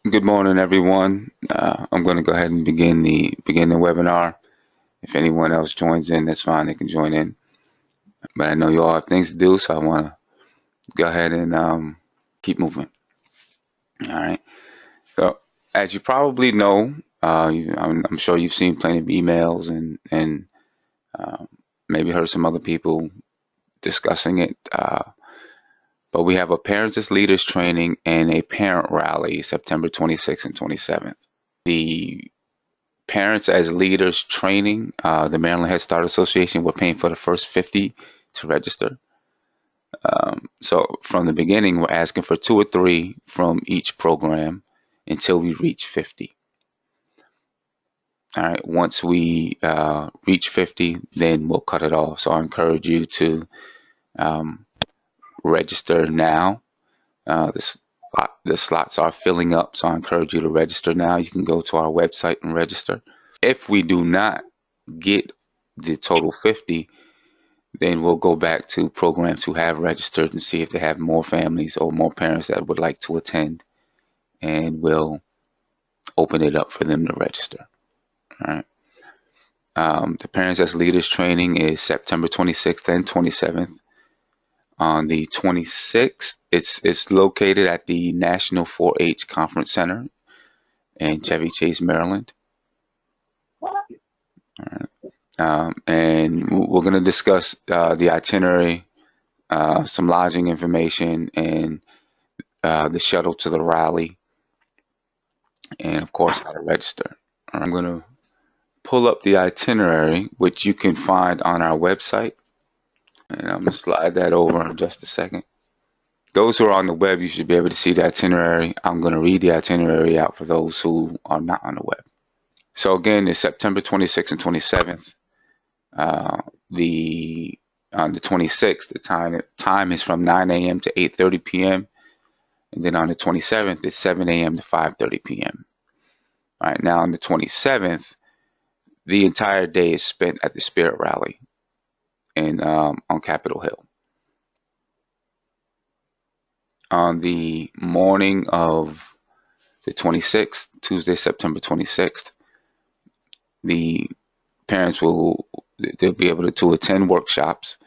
Good morning, everyone. I'm going to go ahead and begin the webinar. If anyone else joins in, that's fine. They can join in. But I know you all have things to do, so I want to go ahead and keep moving. All right. So, as you probably know, I'm sure you've seen plenty of emails and uh, maybe heard some other people discussing it. But we have a Parents as Leaders training and a parent rally September 26th and 27th. The Parents as Leaders training, the Maryland Head Start Association, we're paying for the first 50 to register. So from the beginning, we're asking for 2 or 3 from each program until we reach 50. All right, once we reach 50, then we'll cut it off. So I encourage you to um, register now. The slots are filling up, so I encourage you to register now. You can go to our website and register. If we do not get the total 50, then we'll go back to programs who have registered and see if they have more families or more parents that would like to attend, and we'll open it up for them to register. All right. The Parents as Leaders training is September 26th and 27th. On the 26th, it's located at the National 4-H Conference Center in Chevy Chase, Maryland. All right. And we're going to discuss the itinerary, some lodging information, and the shuttle to the rally, and of course how to register. I'm going to pull up the itinerary, which you can find on our website, and I'm going to slide that over in just a second. Those who are on the web, you should be able to see the itinerary. I'm going to read the itinerary out for those who are not on the web. So again, it's September 26th and 27th. On the 26th, the time is from 9 a.m. to 8:30 p.m. And then on the 27th, it's 7 a.m. to 5:30 p.m. All right, now on the 27th, the entire day is spent at the Spirit Rally on Capitol Hill. On the morning of the 26th, Tuesday, September 26th, the parents they'll be able to attend workshops.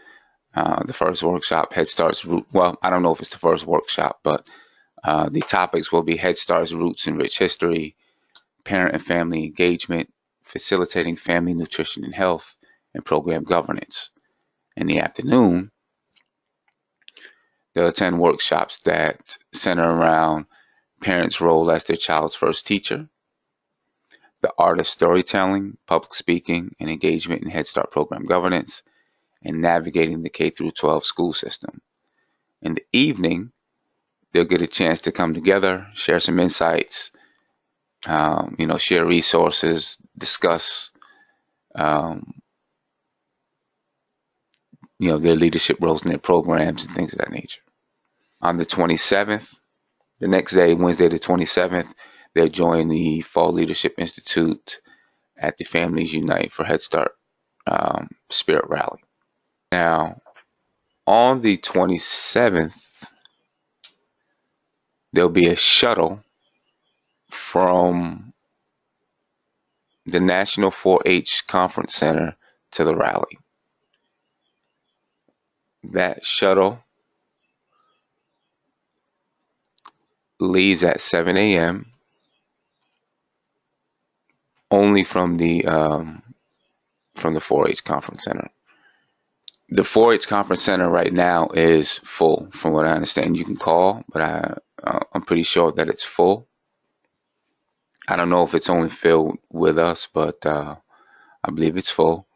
The first workshop, Head Start's Root. Well, I don't know if it's the first workshop, but the topics will be Head Start's Roots in Rich History, Parent and Family Engagement, Facilitating Family Nutrition and Health, and Program Governance. In the afternoon, they'll attend workshops that center around parents' role as their child's first teacher, the art of storytelling, public speaking, and engagement in Head Start program governance, and navigating the K through 12 school system. In the evening, they'll get a chance to come together, share some insights, share resources, discuss, their leadership roles in their programs and things of that nature. On the 27th, the next day, Wednesday the 27th, they'll join the Fall Leadership Institute at the Families Unite for Head Start Spirit Rally. Now, on the 27th, there'll be a shuttle from the National 4-H Conference Center to the rally. That shuttle leaves at 7 a.m. only from the 4-H Conference Center. The 4-H Conference Center right now is full, from what I understand. You can call, but I'm pretty sure that it's full. I don't know if it's only filled with us, but I believe it's full.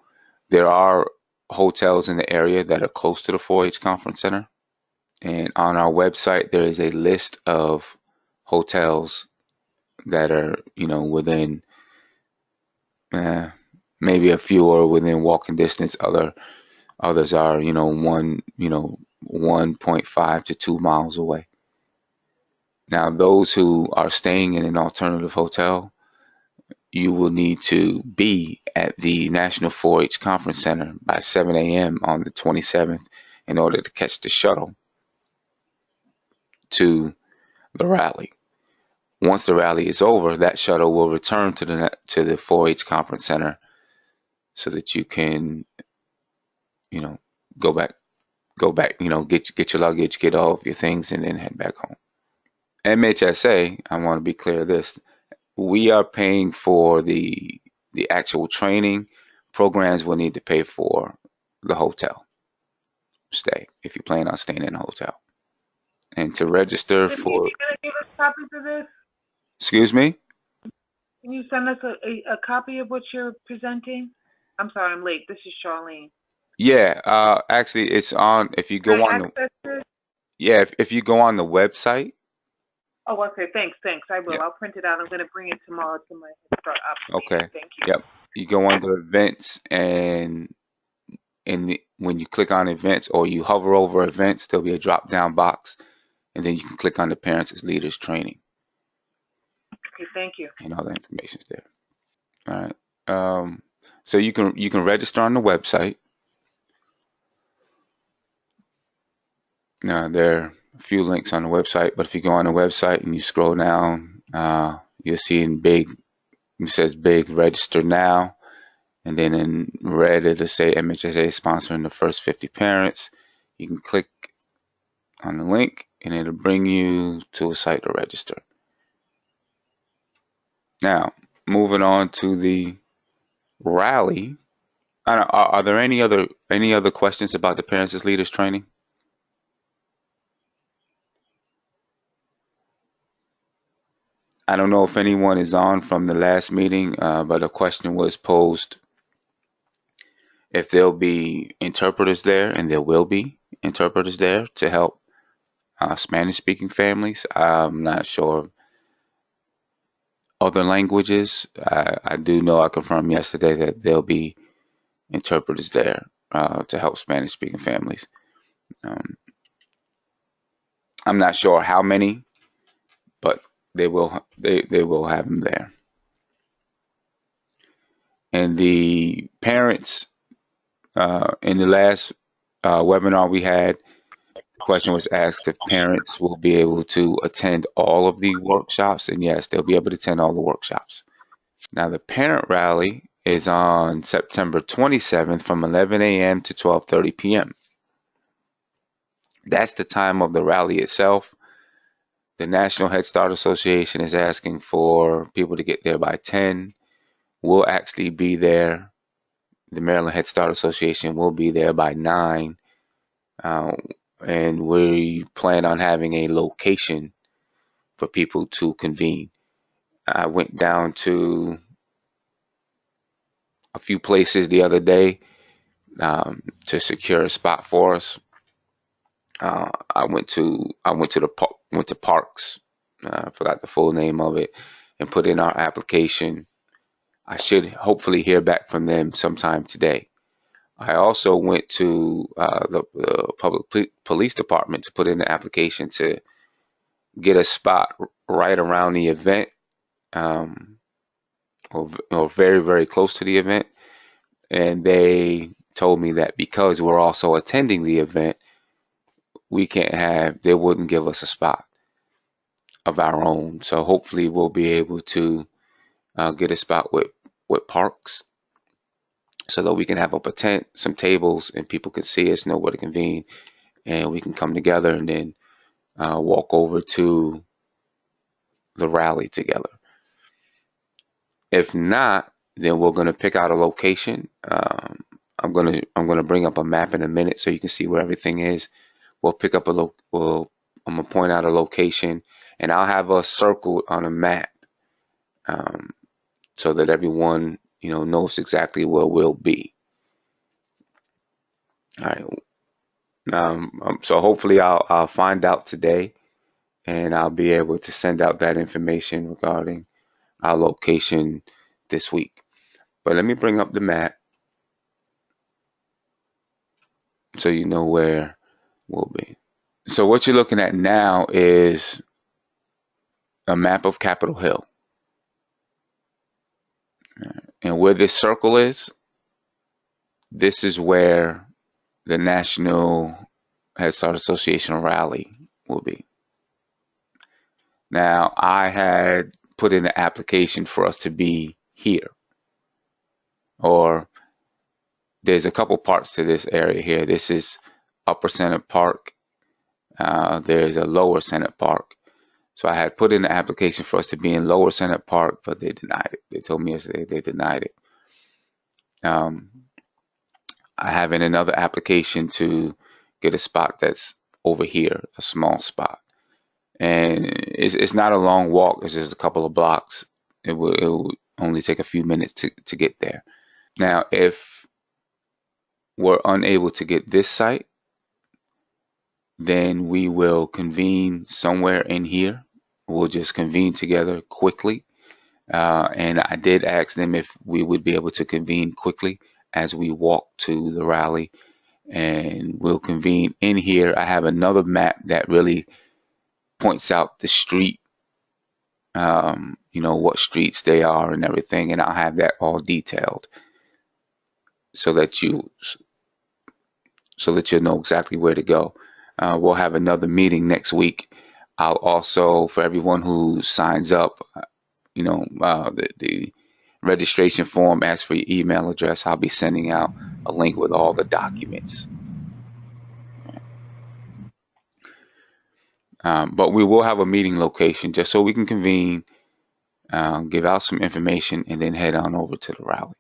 There are hotels in the area that are close to the 4-H Conference Center. And on our website, there is a list of hotels that are, within maybe a few are within walking distance. Others are, 1.5 to 2 miles away. Now, those who are staying in an alternative hotel, you will need to be at the National 4-H Conference Center by 7 a.m. on the 27th in order to catch the shuttle to the rally. once the rally is over, that shuttle will return to the 4-H conference center so that you can, you know, go back, get your luggage, get all of your things, and then head back home. MHSA, I want to be clear of this. We are paying for the actual training. Programs will need to pay for the hotel stay if you plan on staying in a hotel. And to register Cindy, for, are you going to give us copies of this? excuse me? Can you send us a copy of what you're presenting? I'm sorry, I'm late. This is Charlene. Yeah, actually, it's on. If you Can go I on the, access this? yeah, if you go on the website, Oh, okay. Thanks. I will. yeah, I'll print it out. I'm going to bring it tomorrow to my Head Start okay, application. Thank you. yep. You go under events, and when you click on events or you hover over events, there'll be a drop down box, and then you can click on the Parents as Leaders training, Okay, thank you. and all the information's there. All right. So you can register on the website. There are a few links on the website, but if you go on the website and you scroll down, you'll see it says big register now, and then in red it'll say MHSA sponsoring the first 50 parents. You can click on the link and it'll bring you to a site to register. Now, moving on to the rally. Are there any other questions about the Parents as Leaders training? I don't know if anyone is on from the last meeting, but a question was posed if there'll be interpreters there, and there will be interpreters there to help Spanish-speaking families. I'm not sure other languages. I do know I confirmed yesterday that there'll be interpreters there to help Spanish-speaking families. Um, I'm not sure how many, but they will have them there. And the parents in the last webinar we had, the question was asked if parents will be able to attend all of the workshops, and yes, they'll be able to attend all the workshops. Now, the parent rally is on September 27th from 11 a.m. to 12:30 p.m. That's the time of the rally itself. The National Head Start Association is asking for people to get there by 10. We'll actually be there. The Maryland Head Start Association will be there by 9. And we plan on having a location for people to convene. I went down to a few places the other day to secure a spot for us. I went to Parks. I forgot the full name of it, and put in our application. I should hopefully hear back from them sometime today. I also went to the public police department to put in the application to get a spot right around the event, um, or very, very close to the event. And they told me that because we're also attending the event, they wouldn't give us a spot of our own. So hopefully we'll be able to get a spot with Parks so that we can have up a tent, some tables, and people can see us, know where to convene, and we can come together and then walk over to the rally together. If not, then we're going to pick out a location. I'm gonna bring up a map in a minute so you can see where everything is. We'll pick up I'm gonna point out a location, and I'll have us circled on a map, um, so that everyone knows exactly where we'll be. All right. So hopefully I'll find out today, and I'll be able to send out that information regarding our location this week. But let me bring up the map so you know where we'll be. So what you're looking at now is a map of Capitol Hill. And where this circle is, this is where the National Head Start Association rally will be. Now, I had put in an application for us to be here, or there's a couple parts to this area here. This is Upper Senate Park. There's a Lower Senate Park. So I had put in an application for us to be in Lower Senate Park, but they denied it. They told me yesterday they denied it. Um, I have in another application to get a spot that's over here, a small spot. And it's not a long walk. It's just a couple of blocks. It will only take a few minutes to get there. Now, if we're unable to get this site, then we will convene somewhere in here. We'll just convene together quickly. And I did ask them if we would be able to convene quickly as we walk to the rally, and we'll convene in here. I have another map that really points out the street, what streets they are and everything, and I'll have that all detailed so that you know exactly where to go. We'll have another meeting next week. I'll also, for everyone who signs up, the registration form asks for your email address. I'll be sending out a link with all the documents. But we will have a meeting location just so we can convene, give out some information, and then head on over to the rally.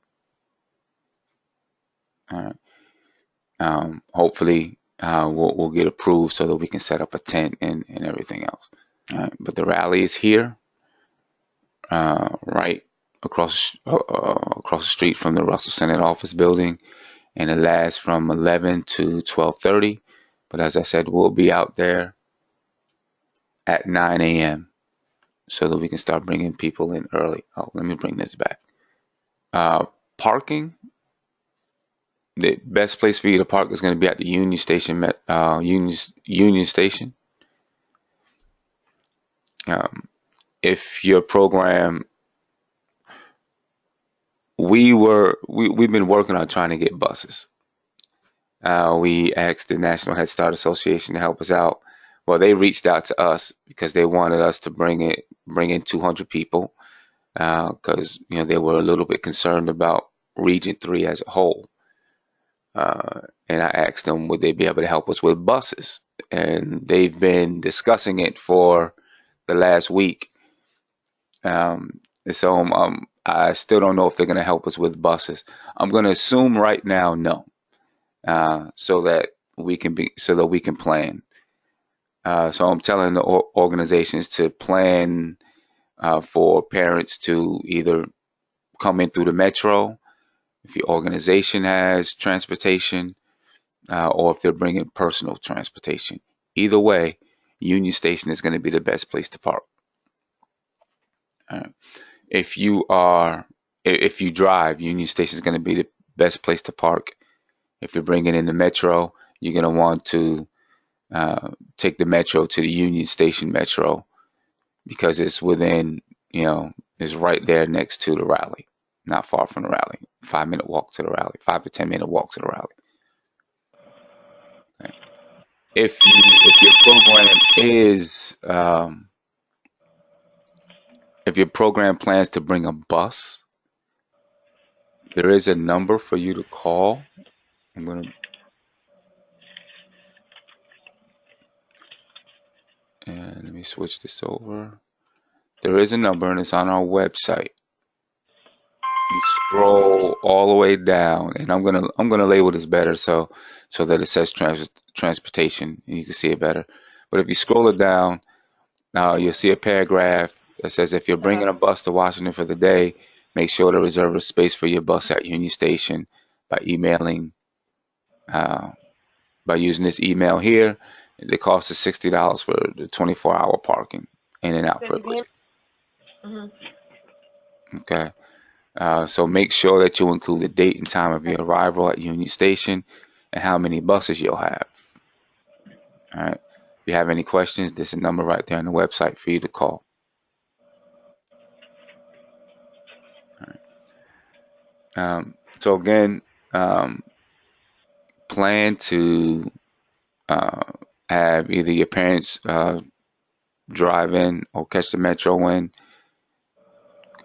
All right. Hopefully, we'll get approved so that we can set up a tent and everything else. All right. But the rally is here, right across the street from the Russell Senate Office Building, and it lasts from 11 to 12:30. But as I said, we'll be out there at 9 a.m. so that we can start bringing people in early. Oh, let me bring this back. Parking. The best place for you to park is going to be at the Union Station. Union Station. If your program, we've been working on trying to get buses. We asked the National Head Start Association to help us out. Well, they reached out to us because they wanted us to bring in 200 people, because they were a little bit concerned about Region 3 as a whole. And I asked them would they be able to help us with buses, and they've been discussing it for the last week. So I still don't know if they're going to help us with buses. I'm going to assume right now no, so that we can plan. So I'm telling the organizations to plan for parents to either come in through the metro, if your organization has transportation, or if they're bringing personal transportation. Either way, Union Station is going to be the best place to park. If you drive, Union Station is going to be the best place to park. If you're bringing in the metro, you're going to want to take the metro to the Union Station Metro, because it's within, it's right there next to the rally, not far from the rally. 5-minute walk to the rally, 5 to 10-minute walk to the rally. Okay. If your program is if your program plans to bring a bus, there is a number for you to call. And let me switch this over. There is a number, and it's on our website. You scroll all the way down, and I'm gonna label this better so that it says transportation, and you can see it better. But if you scroll it down, you'll see a paragraph that says if you're bringing a bus to Washington for the day, make sure to reserve a space for your bus at Union Station by emailing, by using this email here. The cost is $60 for the 24-hour parking in and out privilege. Okay. So make sure that you include the date and time of your arrival at Union Station and how many buses you'll have. All right. If you have any questions, there's a number right there on the website for you to call. All right. So again, plan to have either your parents drive in or catch the metro in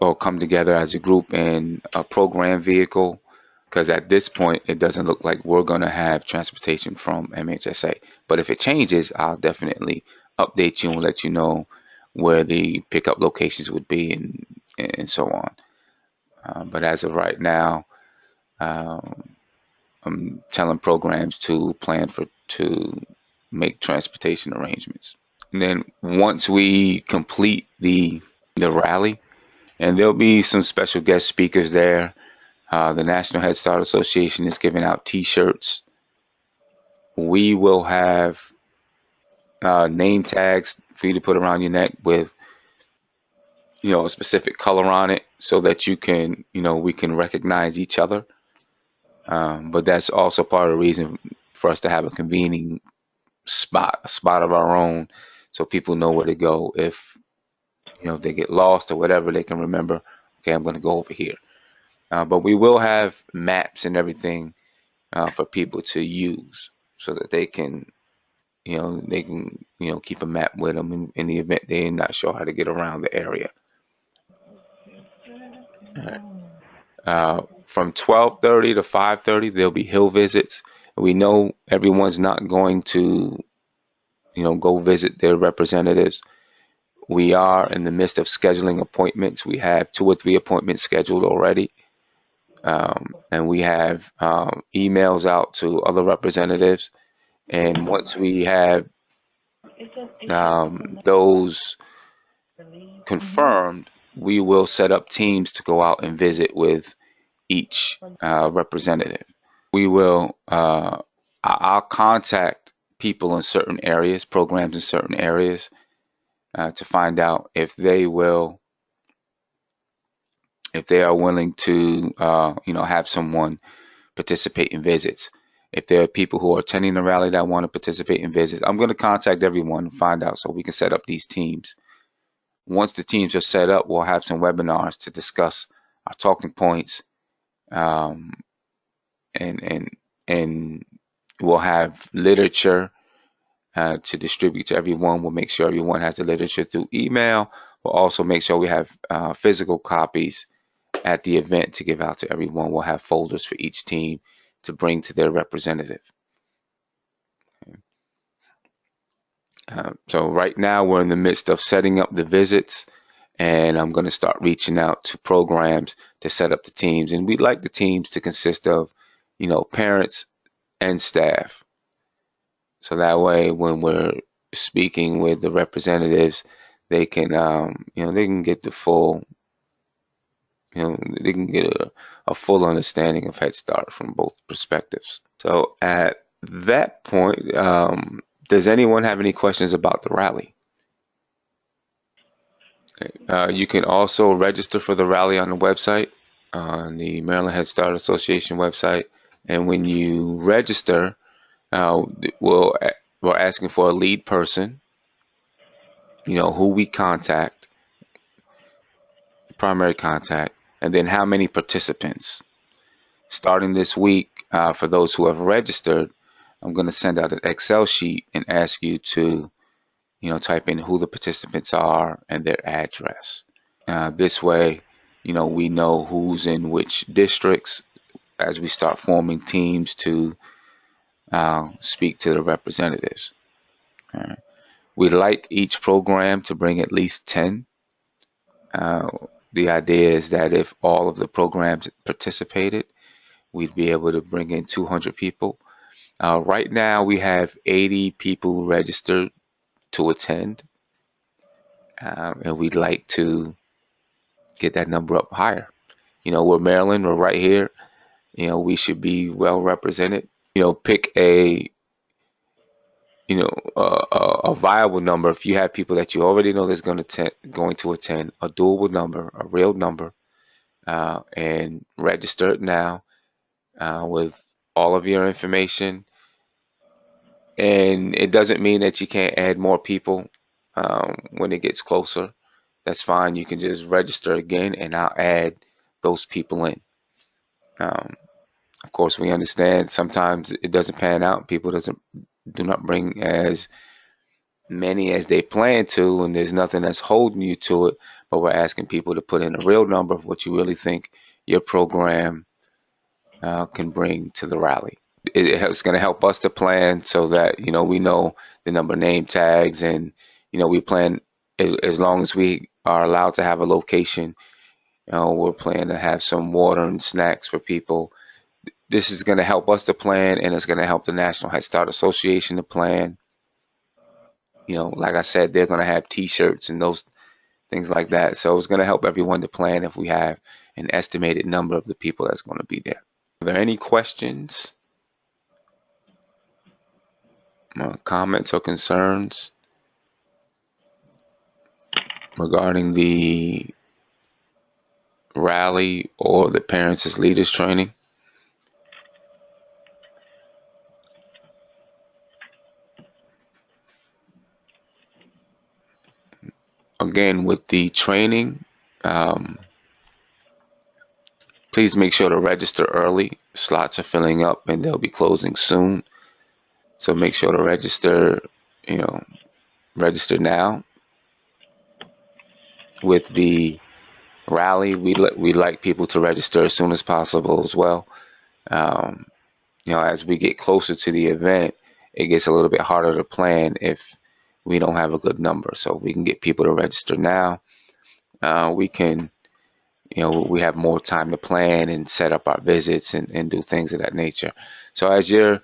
or come together as a group in a program vehicle, because at this point it doesn't look like we're going to have transportation from MHSA. But if it changes, I'll definitely update you and let you know where the pickup locations would be and so on. But as of right now, um, I'm telling programs to plan to make transportation arrangements. And then once we complete the rally, and there'll be some special guest speakers there. The National Head Start Association is giving out T-shirts. We will have name tags for you to put around your neck with, a specific color on it, so that you can, we can recognize each other. But that's also part of the reason for us to have a convening spot, a spot of our own, so people know where to go. If they get lost or whatever, they can remember, okay, I'm going to go over here. But we will have maps and everything for people to use, so that they can, keep a map with them in the event they're not sure how to get around the area. All right. From 12:30 to 5:30, there'll be hill visits. We know everyone's not going to, go visit their representatives. We are in the midst of scheduling appointments. We have 2 or 3 appointments scheduled already. And we have emails out to other representatives. And once we have those confirmed, we will set up teams to go out and visit with each representative. We will, I'll contact people in certain areas, programs in certain areas, to find out if they are willing to, have someone participate in visits. If there are people who are attending the rally that want to participate in visits, I'm going to contact everyone and find out so we can set up these teams. Once the teams are set up, we'll have some webinars to discuss our talking points, and we'll have literature to distribute to everyone. We'll make sure everyone has the literature through email. We'll also make sure we have physical copies at the event to give out to everyone. We'll have folders for each team to bring to their representative. So right now we're in the midst of setting up the visits, and I'm going to start reaching out to programs to set up the teams. And we'd like the teams to consist of, parents and staff. So that way, when we're speaking with the representatives, they can, they can get the full, they can get a full understanding of Head Start from both perspectives. So at that point, does anyone have any questions about the rally? Okay. You can also register for the rally on the website, on the Maryland Head Start Association website. And when you register, we're asking for a lead person, who we contact, primary contact, and then how many participants. Starting this week, for those who have registered, I'm going to send out an Excel sheet and ask you to, type in who the participants are and their address. This way, we know who's in which districts as we start forming teams to speak to the representatives. We'd like each program to bring at least 10. The idea is that if all of the programs participated, we'd be able to bring in 200 people. Right now, we have 80 people registered to attend, and we'd like to get that number up higher. We're Maryland, we're right here. We should be well represented. Pick a viable number. If you have people that you already know that's going to attend, a doable number, a real number, and register it now with all of your information. And it doesn't mean that you can't add more people when it gets closer. That's fine. You can just register again, and I'll add those people in. Of course, we understand sometimes it doesn't pan out. People do not bring as many as they plan to, and there's nothing that's holding you to it, but we're asking people to put in a real number of what you really think your program can bring to the rally. It's going to help us to plan so that, we know the number of name tags, and, we plan as long as we are allowed to have a location. We're planning to have some water and snacks for people. This is going to help us to plan, and it's going to help the National Head Start Association to plan. Like I said, they're going to have T-shirts and those things like that. So it's going to help everyone to plan if we have an estimated number of the people that's going to be there. Are there any questions, comments, or concerns regarding the rally or the Parents as Leaders training? Again, with the training, please make sure to register early. Slots are filling up and they'll be closing soon. So make sure to register, register now. With the rally, we like people to register as soon as possible as well. As we get closer to the event, it gets a little bit harder to plan if we don't have a good number. So if we can get people to register now, we can, we have more time to plan and set up our visits and do things of that nature. So as you're,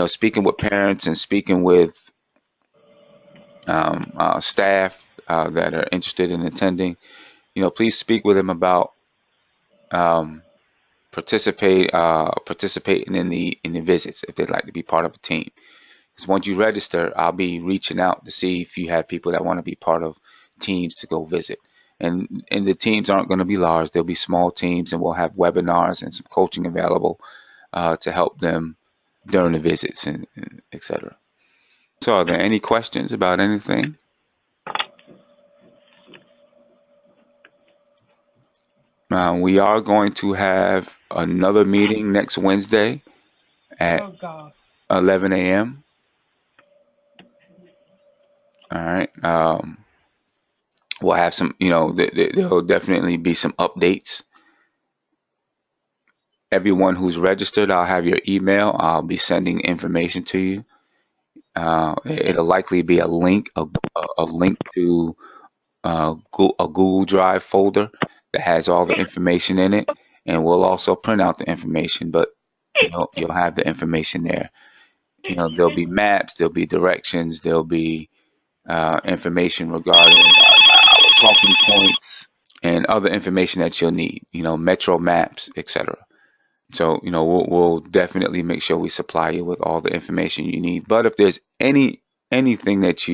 speaking with parents and speaking with staff that are interested in attending, please speak with them about participating in the visits if they'd like to be part of a team. Because once you register, I'll be reaching out to see if you have people that want to be part of teams to go visit. And the teams aren't going to be large; they'll be small teams, and we'll have webinars and some coaching available to help them during the visits and etc. So, are there any questions about anything? We are going to have another meeting next Wednesday at 11 a.m. All right. We'll have some, there'll definitely be some updates. Everyone who's registered, I'll have your email. I'll be sending information to you. It'll likely be a link to a Google Drive folder that has all the information in it, and we'll also print out the information, but you'll have the information there. There'll be maps, there'll be directions, there'll be information regarding talking points and other information that you'll need, metro maps, etc. So, we'll definitely make sure we supply you with all the information you need. But if there's anything that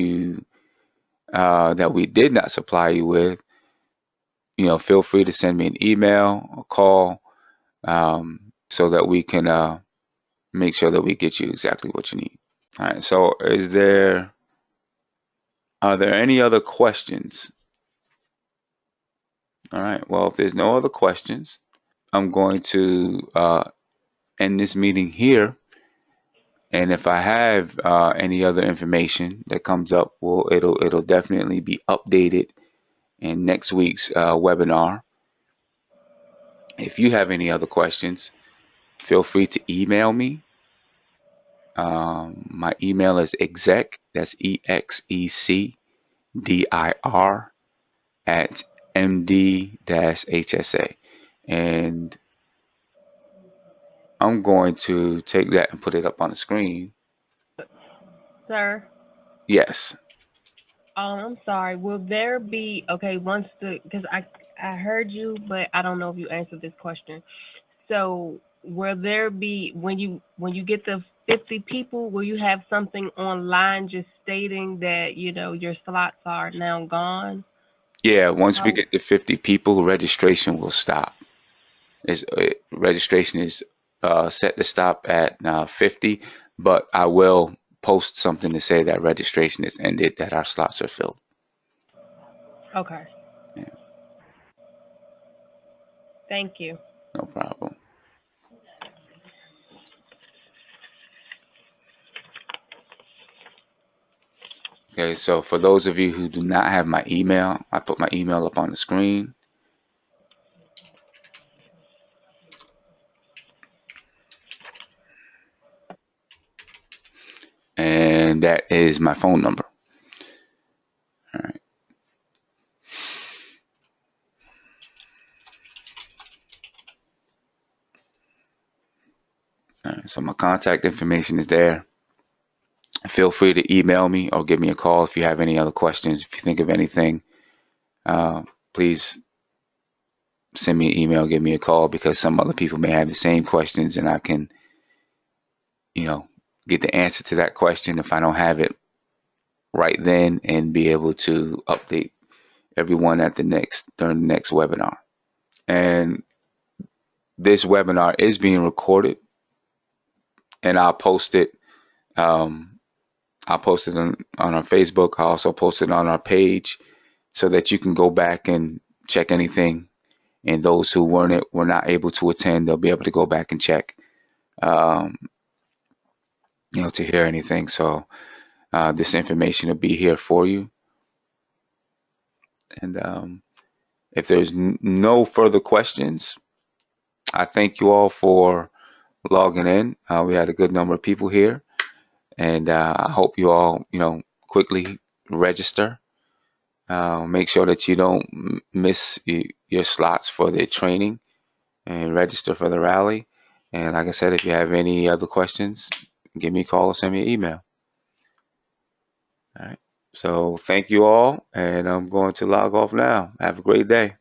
that we did not supply you with, feel free to send me an email or call, so that we can make sure that we get you exactly what you need. All right. So, are there any other questions? All right. Well, if there's no other questions, I'm going to end this meeting here. And if I have any other information that comes up, it'll definitely be updated in next week's webinar. If you have any other questions, feel free to email me. My email is exec, that's EXECDIR at MD-HSA. And I'm going to take that and put it up on the screen. Sir? Yes. I'm sorry. Will there be, because I heard you, but I don't know if you answered this question. So will there be, when you get the 50 people, will you have something online just stating that, your slots are now gone? Yeah, once we get to 50 people, registration will stop. Registration is set to stop at 50, but I will post something to say that registration is ended, that our slots are filled. Okay. Yeah. Thank you. No problem. Okay, Okay, so for those of you who do not have my email, I put my email up on the screen. And that is my phone number. All right. All right, so my contact information is there. Feel free to email me or give me a call if you have any other questions. If you think of anything, please send me an email, give me a call, because some other people may have the same questions, and I can, get the answer to that question if I don't have it right then, and be able to update everyone during the next webinar. And this webinar is being recorded, and I'll post it. I'll post it on our Facebook. I'll also post it on our page so that you can go back and check anything. And those who were not able to attend, they'll be able to go back and check, to hear anything. So this information will be here for you. And if there's no further questions, I thank you all for logging in. We had a good number of people here, and I hope you all, quickly register. Make sure that you don't miss your slots for the training, and register for the rally. And like I said, if you have any other questions, give me a call or send me an email. All right. So thank you all, and I'm going to log off now. Have a great day.